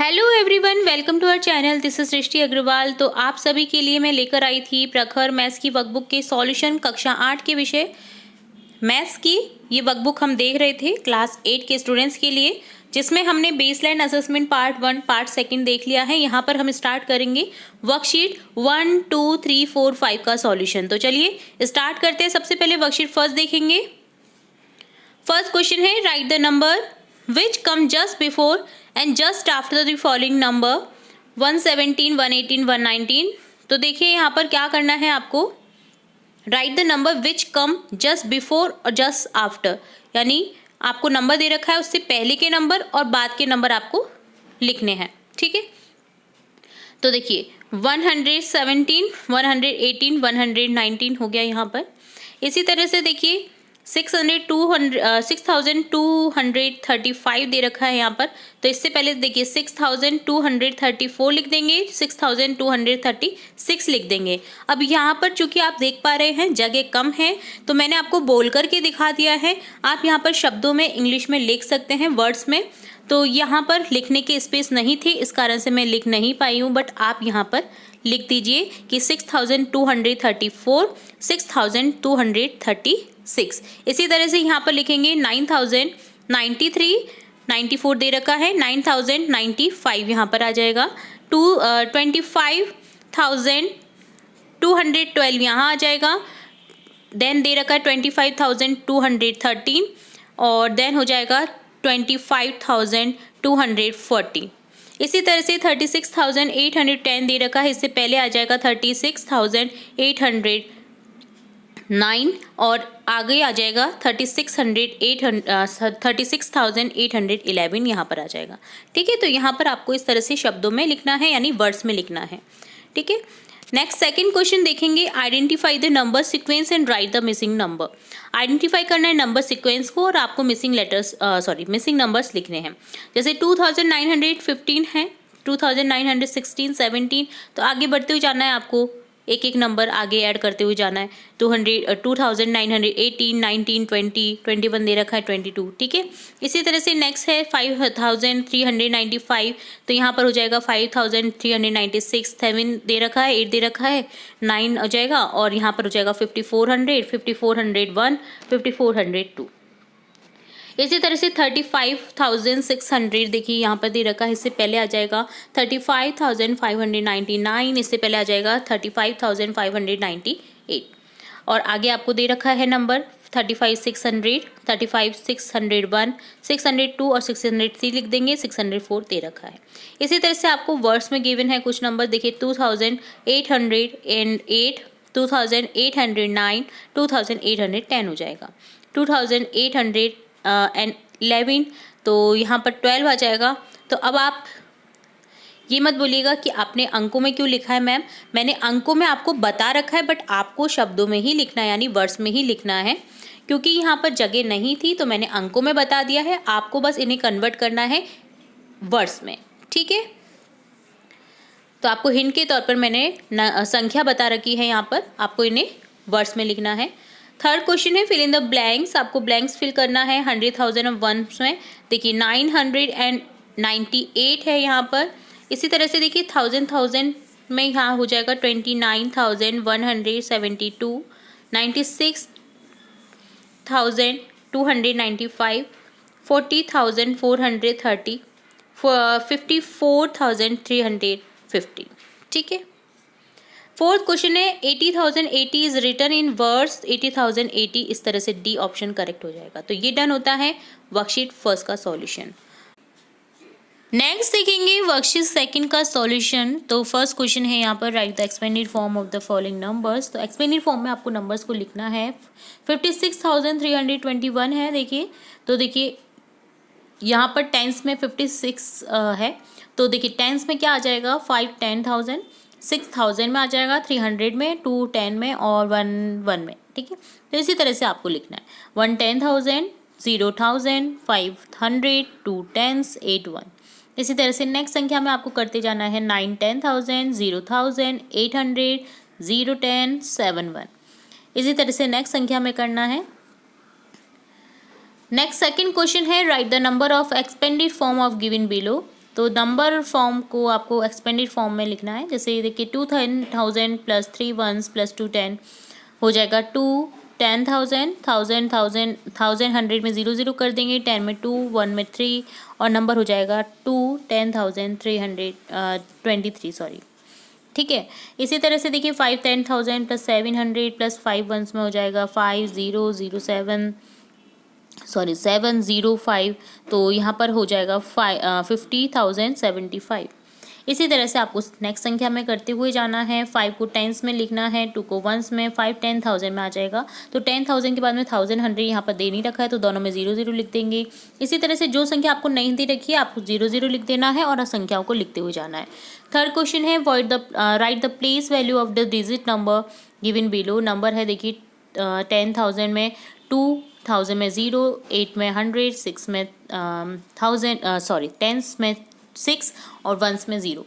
Hello everyone, welcome to our channel. This is Srishti Agrawal. तो आप सभी के लिए मैं लेकर आई थी प्रखर मैथ्स की वर्कबुक के सॉल्यूशन कक्षा 8 के विषय मैथ्स की। ये वर्कबुक हम देख रहे थे क्लास 8 के स्टूडेंट्स के लिए, जिसमें हमने बेसलाइन असेसमेंट पार्ट 1 पार्ट 2 देख लिया है। यहाँ पर हम स्टार्ट करेंगे वर्कशीट 1 2 3 4 5 का सॉल्यूशन। तो चलिए स्टार्ट करते हैं। सबसे पहले वर्कशीट फर्स्ट देखेंगे। फर्स्ट क्वेश्चन है, right the number which come just before and just after the following number 117, 118, 119। तो देखिए यहाँ पर क्या करना है आपको, right the number which come just before और जस्ट आफ्टर, यानी आपको नंबर दे रखा है, उससे पहले के नंबर और बाद के नंबर आपको लिखने हैं। ठीक है, तो देखिए 117, 118, 119 हो गया यहाँ पर। इसी तरह से देखिए 6235 दे रखा है यहाँ पर। तो इससे पहले देखिए 6234 लिख देंगे, 6236 लिख देंगे। अब यहाँ पर चूंकि आप देख पा रहे हैं जगह कम है, तो मैंने आपको बोल करके दिखा दिया है। आप यहाँ पर शब्दों में इंग्लिश में लिख सकते हैं, वर्ड्स में। तो यहाँ पर लिखने की स्पेस नहीं थी, इस कारण से मैं लिख नहीं पाई हूँ, बट आप यहाँ पर लिख दीजिए कि 6234, 6236। इसी तरह से यहाँ पर लिखेंगे 9093, 94 दे रखा है, 9095 यहाँ पर आ जाएगा। 25,212 यहाँ आ जाएगा। देन दे रखा है 25,213 और देन हो जाएगा 25,240। इसी तरह से 36,810 दे रखा है, इससे पहले आ जाएगा 36,809 और आगे आ जाएगा 36,811 यहाँ पर आ जाएगा। ठीक है, तो यहाँ पर आपको इस तरह से शब्दों में लिखना है, यानी वर्ड्स में लिखना है। ठीक है, नेक्स्ट सेकंड क्वेश्चन देखेंगे, identify the number sequence and right the missing number. Identify करना है नंबर सीक्वेंस को और आपको मिसिंग नंबर्स लिखने हैं। जैसे 2915 है, 2916, 17, तो आगे बढ़ते हुए जाना है आपको, एक एक नंबर आगे ऐड करते हुए जाना है। 2918, 19, 20, 21 दे रखा है, 22। ठीक है, इसी तरह से नेक्स्ट है 5395, तो यहाँ पर हो जाएगा 5396। 7 दे रखा है, 8 दे रखा है, 9 हो जाएगा और यहाँ पर हो जाएगा 5400, 5401, 5402। इसी तरह से 35,600 देखिए यहाँ पर दे रखा है, इससे पहले आ जाएगा 35,599, इससे पहले आ जाएगा 35,598 और आगे आपको दे रखा है नंबर 35,600, 35,601, 602 और 603 लिख देंगे, 604 दे रखा है। इसी तरह से आपको वर्ड्स में गिवन है कुछ नंबर, देखिए 2,808, 2,809, 2,810 हो जाएगा। 2,811, तो यहाँ पर 12 आ जाएगा। तो अब आप ये मत बोलिएगा कि आपने अंकों में क्यों लिखा है मैम, मैंने अंकों में आपको बता रखा है, बट आपको शब्दों में ही लिखना है, यानी वर्ड्स में ही लिखना है। क्योंकि यहाँ पर जगह नहीं थी तो मैंने अंकों में बता दिया है, आपको बस इन्हें कन्वर्ट करना है वर्ड्स में। ठीक है, तो आपको हिंट के तौर पर मैंने संख्या बता रखी है, यहाँ पर आपको इन्हें वर्ड्स में लिखना है। थर्ड क्वेश्चन है, फिल इन द ब्लैंक्स। आपको ब्लैंक्स फिल करना है 100,000 और वंस में। देखिए 998 है यहाँ पर। इसी तरह से देखिए 1000 में यहाँ हो जाएगा 29,172, 96,295, 40,430, 54,350। ठीक है, फोर्थ क्वेश्चन है 80,080 इज रिटन इन वर्ड्स 80,080, इस तरह से डी ऑप्शन करेक्ट हो जाएगा। तो ये डन होता है वर्कशीट फर्स्ट का सॉल्यूशन। नेक्स्ट देखेंगे वर्कशीट सेकंड का सॉल्यूशन। तो फर्स्ट क्वेश्चन है यहाँ पर, right the expanded form of the following numbers. तो एक्सपेंडेड फॉर्म में आपको नंबर्स को लिखना है। 56,321 है। देखिए, तो देखिए यहाँ पर टेंस में 56 है, तो देखिए टेंस में क्या आ जाएगा, 5 10,000, 6,000 में आ जाएगा, 300 में, 2 10 में और 1 1 में। ठीक है, तो इसी तरह से आपको लिखना है 1 10,000, 0,000, 500, 2 10s, 8 1। इसी तरह से नेक्स्ट संख्या में आपको करते जाना है 9 10,000, 0,000, 800, 0 10, 7 1। इसी तरह से नेक्स्ट संख्या में करना है। नेक्स्ट सेकंड क्वेश्चन है, right the number of expanded form of given below. तो नंबर फॉर्म को आपको एक्सपेंडेड फॉर्म में लिखना है। जैसे देखिए 2,000 प्लस 3 1s प्लस 2 10 हो जाएगा 2 10,000 1000 1000 1000 100 में 0 0 कर देंगे, 10 में 2 1 में 3 और नंबर हो जाएगा 2 10,323 सॉरी, ठीक है। इसी तरह से देखिए 5 10,000 प्लस 700 प्लस 5 1s में हो जाएगा 5007 सॉरी 705, तो यहाँ पर हो जाएगा 50,075। इसी तरह से आपको नेक्स्ट संख्या में करते हुए जाना है। 5 को टेंस में लिखना है, 2 को वंस में, 5 10,000 में आ जाएगा। तो 10,000 के बाद में 1000 100 यहाँ पर दे नहीं रखा है तो दोनों में 0 0 लिख देंगे। इसी तरह से जो संख्या आपको नहीं दे रखी है आपको 0 0 लिख देना है और संख्याओं को लिखते हुए जाना है। थर्ड क्वेश्चन है right the place value of the digit number given below. Number है देखिए 10,000 में 2,000 में 0, 8 में 100, 6 में 1000 सॉरी 10s में 6 और 1s में 0।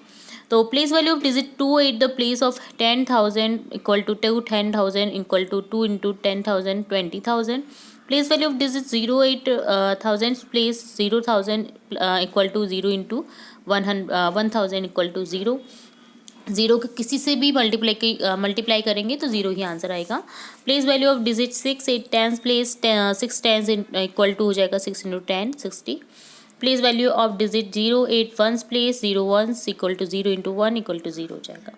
तो place value of digit 2 at the place of 10,000 equal to 2 10,000 equal to 2 into 10,000 20,000। Place value of digit 0 8,000 place 0,000 equal to 0 into 1,000 equal to 0। Zero के किसी से भी मल्टीप्लाई करेंगे तो 0 ही आंसर आएगा। Place value of digit 6 8 10 place 6 10 equal to हो जाएगा 6 into 10 60। Place value of digit 0 8 1s place 0 1s equal to 0 into 1 equal to 0 हो जाएगा।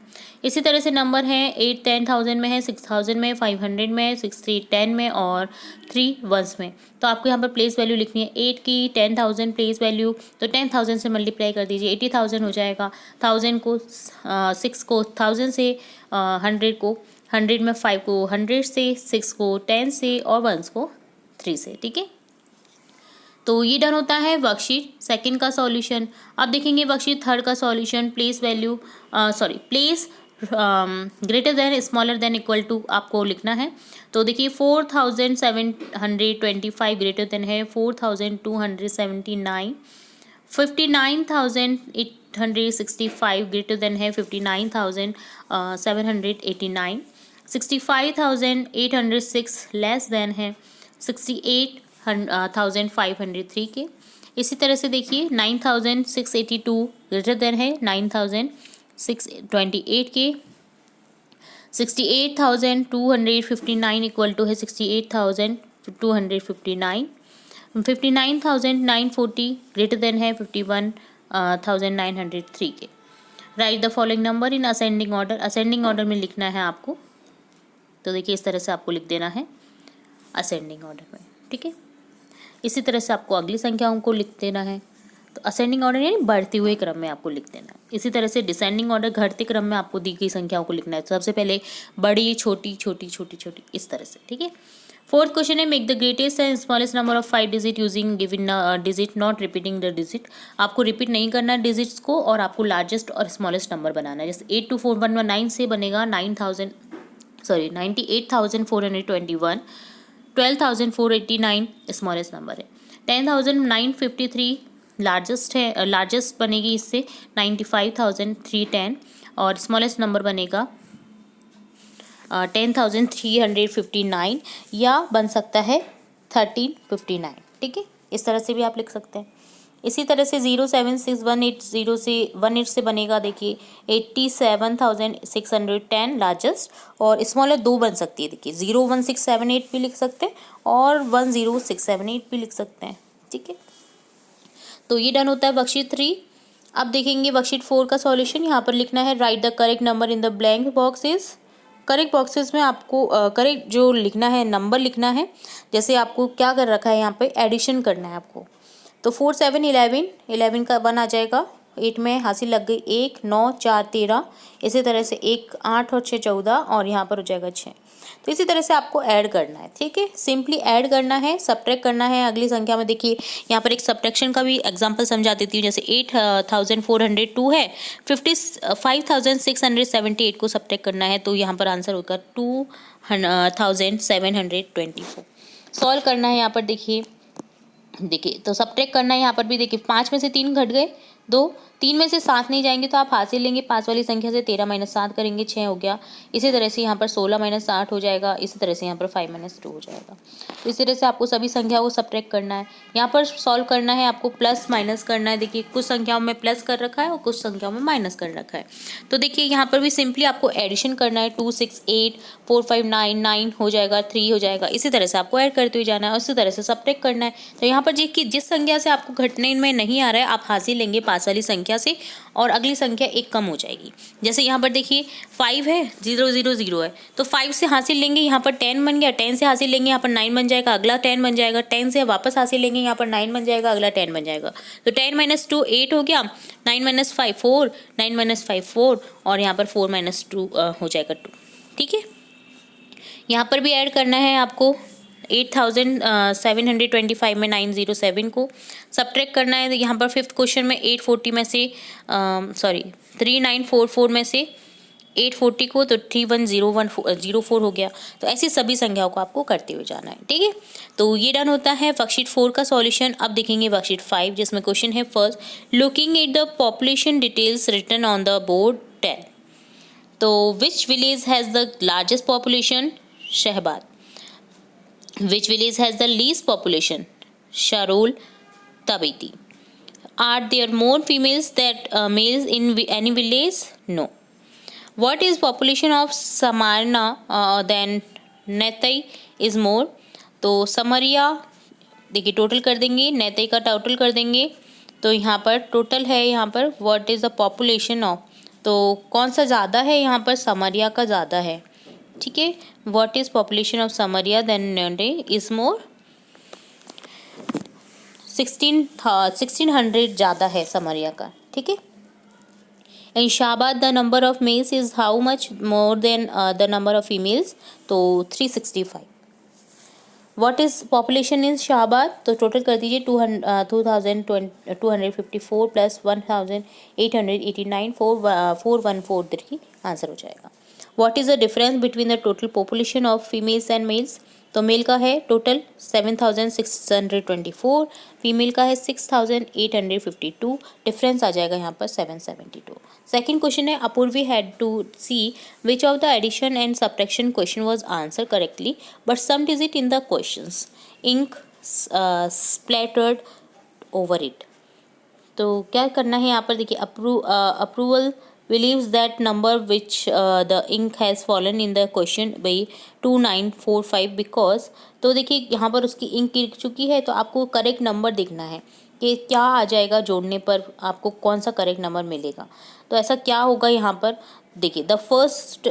इसी तरह से नंबर है 8 10,000 में है, 6,000 में, 500 में, 6 3 10 में और 3 1s में। तो आपको यहाँ पर प्लेस वैल्यू लिखनी है 8 की 10,000 प्लेस वैल्यू, तो 10,000 से मल्टीप्लाई कर दीजिए 80,000 हो जाएगा। 1000 को 6 को 1000 से, 100 को 100 में, 5 को 100 से, 6 को 10 से और 1s को 3 से, ठीक है। तो ये डन होता है वर्कशीट सेकंड का सॉल्यूशन। अब देखेंगे वर्कशीट थर्ड का solution. Place value place greater than smaller than equal to आपको लिखना है। तो देखिए 4,725 ग्रेटर देन है 4,279, 59,865 ग्रेटर देन है 59,789, 65,806 लेस देन है 68,503 के। इसी तरह से देखिए 9,682 ग्रेटर देन है 9,628 के, 68,259 इक्वल टू है 68,259, 59,940 ग्रेटर देन है 51,903 के। Right the following number in ascending order. Ascending order में लिखना है आपको, तो देखिए इस तरह से आपको लिख देना है असेंडिंग ऑर्डर में, ठीक है। इसी तरह से आपको अगली संख्याओं को लिख देना है। तो असेंडिंग ऑर्डर यानी बढ़ते हुए क्रम में आपको लिख देना है। इसी तरह से डिसेंडिंग ऑर्डर घटते क्रम में आपको दी गई संख्याओं को लिखना है। तो सबसे पहले बड़ी छोटी छोटी छोटी छोटी इस तरह से, ठीक है। फोर्थ क्वेश्चन है make the greatest and smallest number of 5 digit using given digit not repeating the digit. आपको रिपीट नहीं करना है डिजिट्स को और आपको लार्जेस्ट और स्मॉलेस्ट नंबर बनाना है। जैसे 82419 से बनेगा 98,421, 12,489 स्मॉलेस्ट नंबर है। 10,953 लार्जेस्ट है, लार्जेस्ट बनेगी इससे 95,310 और स्मॉलेस्ट नंबर बनेगा 10,359 या बन सकता है 1359, ठीक है। इस तरह से भी आप लिख सकते हैं। इसी तरह से 07618 से 18 से बनेगा देखिए 87,610 लार्जेस्ट और स्मॉलर 2 बन सकती है। देखिए 01678 भी लिख सकते हैं और 10678 भी लिख सकते हैं, ठीक है। तो ये डन होता है वर्कशीट 3। अब देखेंगे वर्कशीट 4 का सॉल्यूशन। यहाँ पर लिखना है right the correct number in the blank boxes. Correct boxes में आपको करेक्ट जो लिखना है नंबर लिखना है। जैसे आपको क्या कर रखा है यहाँ पे एडिशन करना है आपको। तो 4 7 11 का 1 आ जाएगा, 8 में हासिल लग गई 1 9 4 13। इसी तरह से 1 8 और 6 14 और यहाँ पर हो जाएगा 6। तो इसी तरह से आपको ऐड करना है, ठीक है। सिंपली ऐड करना है, सब्ट्रैक्ट करना है अगली संख्या में। देखिए यहाँ पर एक सब्ट्रैक्शन का भी एग्जांपल समझा देती हूँ। जैसे 8,402 है, 5,678 को सब्ट्रैक्ट करना है तो यहाँ पर आंसर होगा 2,724। सॉल्व करना है यहाँ पर देखिए तो सब्ट्रैक्ट करना है। यहाँ पर भी देखिए 5 में से 3 घट गए 2, 3 में से 7 नहीं जाएंगे तो आप हासिल लेंगे 5 वाली संख्या से 13 - 7 करेंगे 6 हो गया। इसी तरह से यहाँ पर 16 - 8 हो जाएगा। इसी तरह से यहाँ पर 5 - 2 हो जाएगा। तो इस तरह से आपको सभी संख्याओं को सब्ट्रैक्ट करना है। यहाँ पर सॉल्व करना है आपको, प्लस माइनस करना है। देखिए कुछ संख्याओं में प्लस कर रखा है और कुछ संख्याओं में माइनस कर रखा है। तो देखिए यहाँ पर भी सिंपली आपको एडिशन करना है। 2 6 8 4 5 9 9 हो जाएगा, 3 हो जाएगा। इसी तरह से आपको ऐड करते हुए जाना है और इसी तरह से सब्ट्रैक्ट करना है। तो यहाँ पर जिस संख्या से आपको घटने में नहीं आ रहा है आप हासिल लेंगे 5 वाली संख्या से और अगली संख्या एक कम हो जाएगी। जैसे यहाँ पर देखिए 5 है, 0 0 0 है, तो 5 से हासिल लेंगे, यहाँ पर 10 बन गया। 10 से हासिल लेंगे, यहाँ पर 9 बन जाएगा, अगला 10 बन जाएगा। 10 से वापस हासिल लेंगे, यहाँ पर 9 बन जाएगा, अगला 10 बन जाएगा। तो 10 - 2 8 हो गया, 9 - 5 4, 9 - 5 4 और यहाँ पर 4 - 2 हो जाएगा 2। ठीक है, यहाँ पर भी ऐड करना है आपको 8725 में 907 को सब्ट्रैक्ट करना है। यहाँ पर 5th क्वेश्चन में 840 में से 3944 में से 840 को, तो 31004 हो गया। तो ऐसी सभी संख्याओं को आपको करते हुए जाना है। ठीक है, तो ये डन होता है वर्कशीट 4 का सॉल्यूशन। अब देखेंगे वर्कशीट 5 जिसमें क्वेश्चन है first, looking at the population details written on the board 10। तो which village has the largest population? Shahbad. Which village has the least population? Sharol, Tabiti. Are there more females than males in any village? No. What is population of Samarna than Netai is more? तो समरिया देखिए total कर देंगे, नेतई का total कर देंगे। तो यहाँ पर टोटल है, यहाँ पर what is the population of, तो कौन सा ज़्यादा है? यहाँ पर समरिया का ज़्यादा है। ठीक है, what is population of Samaria then Nende is more, 1600 ज़्यादा है समरिया का। ठीक है, in Shahabad the number of males is how much more than the number of females, तो 365। What is population in Shahabad, तो टोटल कर दीजिए 2254 प्लस 1889 4143 आंसर हो जाएगा। What is the difference between the total population of females and males, तो male का है total 7624, female का है 6852, डिफरेंस आ जाएगा यहाँ पर 772। सेकेंड क्वेश्चन है Apoorvi had to see which of the addition and subtraction question was answer correctly but some digit in the questions ink splattered over it. तो क्या करना है यहाँ पर देखिए, approval believes that number which the ink has fallen in the question by 2945 because, तो देखिए यहाँ पर उसकी इंक गिर चुकी है तो आपको करेक्ट नंबर देखना है कि क्या आ जाएगा जोड़ने पर, आपको कौन सा करेक्ट नंबर मिलेगा। तो ऐसा क्या होगा यहाँ पर देखिए, the first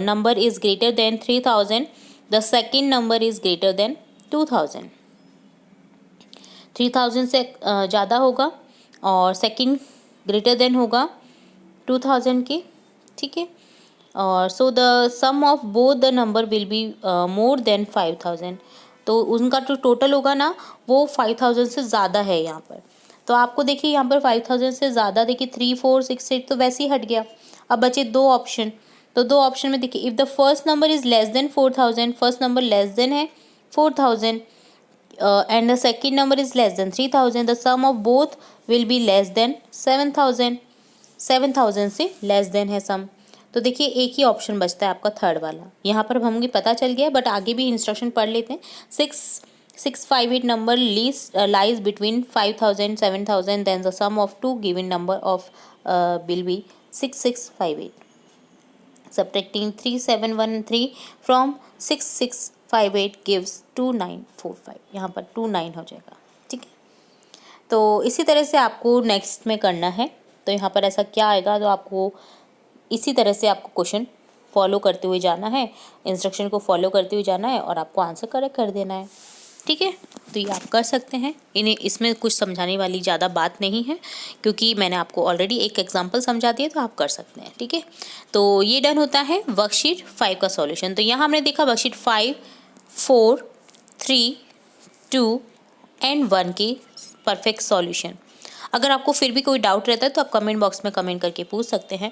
number is greater than 3000, the second number is greater than 2000। 3000 से ज़्यादा होगा और सेकेंड ग्रेटर देन होगा 2000 के। ठीक है, और so the sum of both the number will be more than 5000, तो उनका जो टोटल होगा ना वो 5000 से ज़्यादा है यहाँ पर। तो आपको देखिए यहाँ पर 5000 से ज़्यादा देखिए 3 4 6 8 तो वैसे ही हट गया। अब बचे दो ऑप्शन, तो दो ऑप्शन में देखिए if the first number is less than 4000, first number less than है 4000 and the second number is less than 3000, the sum of both will be less than 7000, 7000 से लेस देन है सम। तो देखिए एक ही ऑप्शन बचता है आपका थर्ड वाला। यहाँ पर हमें पता चल गया बट आगे भी इंस्ट्रक्शन पढ़ लेते हैं। 6658 number lies between 5000 7000 then the sum of two given number of will be 6658। Subtracting 3713 from 6658 gives 2945, यहाँ पर 29 हो जाएगा। ठीक है, तो इसी तरह से आपको नेक्स्ट में करना है। तो यहाँ पर ऐसा क्या आएगा, तो आपको इसी तरह से आपको क्वेश्चन फॉलो करते हुए जाना है, इंस्ट्रक्शन को फॉलो करते हुए जाना है और आपको आंसर करेक्ट कर देना है। ठीक है, तो ये आप कर सकते हैं। इसमें कुछ समझाने वाली ज़्यादा बात नहीं है क्योंकि मैंने आपको ऑलरेडी एक एग्जांपल समझा दिया, तो आप कर सकते हैं। ठीक है, तो ये डन होता है वर्कशीट 5 का सॉल्यूशन। तो यहाँ हमने देखा वर्कशीट 5 4 3 2 एंड 1 की परफेक्ट सॉल्यूशन। अगर आपको फिर भी कोई डाउट रहता है तो आप कमेंट बॉक्स में कमेंट करके पूछ सकते हैं।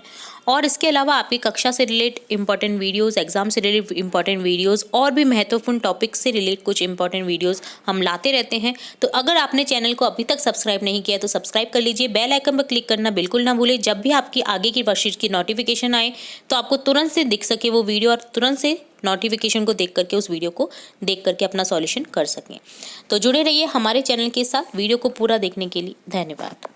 और इसके अलावा आपकी कक्षा से रिलेट इंपॉर्टेंट वीडियोस, एग्जाम से रिलेटेड इंपॉर्टेंट वीडियोस और भी महत्वपूर्ण टॉपिक से रिलेट कुछ इंपॉर्टेंट वीडियोस हम लाते रहते हैं। तो अगर आपने चैनल को अभी तक सब्सक्राइब नहीं किया तो सब्सक्राइब कर लीजिए, बेल आइकन पर क्लिक करना बिल्कुल ना भूलें। जब भी आपकी आगे की वर्कशीट की नोटिफिकेशन आए तो आपको तुरंत से दिख सके वो वीडियो और तुरंत से नोटिफिकेशन को देख करके उस वीडियो को देख करके अपना सॉल्यूशन कर सकें। तो जुड़े रहिए हमारे चैनल के साथ। वीडियो को पूरा देखने के लिए धन्यवाद।